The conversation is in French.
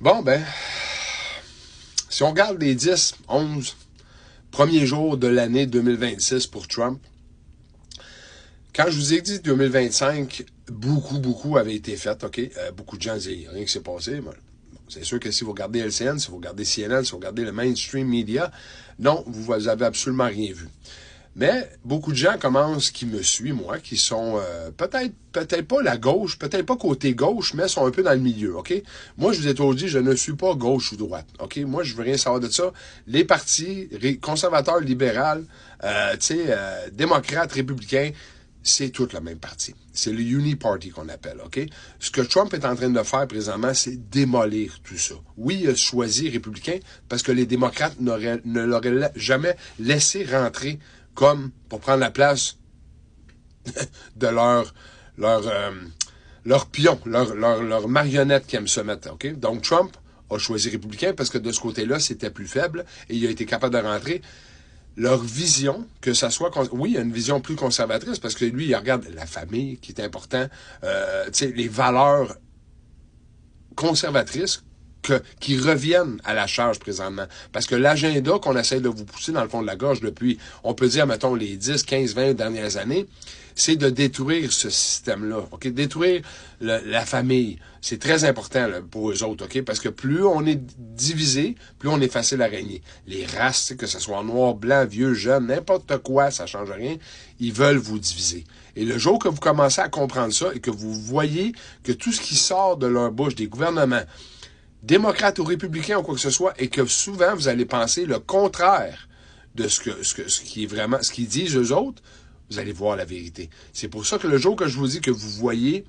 Bon, ben, si on regarde les 10, 11 premiers jours de l'année 2026 pour Trump, quand je vous ai dit 2025, beaucoup avait été fait, OK? Beaucoup de gens disaient, il n'y a rien qui s'est passé. Bon, c'est sûr que si vous regardez LCN, si vous regardez CNN, si vous regardez le mainstream media, non, vous avez absolument rien vu. Mais beaucoup de gens commencent, qui me suivent, moi, qui sont peut-être pas la gauche, peut-être pas côté gauche, mais sont un peu dans le milieu, OK? Moi, je vous ai toujours dit, je ne suis pas gauche ou droite, OK? Moi, je veux rien savoir de ça. Les partis conservateurs, libéraux, démocrates, républicains, c'est toute la même partie. C'est le Uni Party qu'on appelle, OK? Ce que Trump est en train de faire présentement, c'est démolir tout ça. Oui, il a choisi républicain parce que les démocrates ne l'auraient jamais laissé rentrer comme pour prendre la place de leur pion, leur marionnette qui aime se mettre, OK? Donc, Trump a choisi républicain parce que de ce côté-là, c'était plus faible et il a été capable de rentrer. Leur vision, que ça soit... Oui, il y a une vision plus conservatrice parce que lui, il regarde la famille qui est important, les valeurs conservatrices qui reviennent à la charge présentement. Parce que l'agenda qu'on essaie de vous pousser dans le fond de la gorge depuis, on peut dire, mettons, les 10, 15, 20 dernières années, c'est de détruire ce système-là, OK? Détruire la famille. C'est très important là, pour eux autres, OK? Parce que plus on est divisé, plus on est facile à régner. Les races, que ce soit noir, blanc, vieux, jeune, n'importe quoi, ça change rien, ils veulent vous diviser. Et le jour que vous commencez à comprendre ça et que vous voyez que tout ce qui sort de leur bouche, des gouvernements, démocrates ou républicains ou quoi que ce soit, et que souvent vous allez penser le contraire de ce qui est vraiment, ce qu'ils disent eux autres, vous allez voir la vérité. C'est pour ça que le jour que je vous dis que vous voyez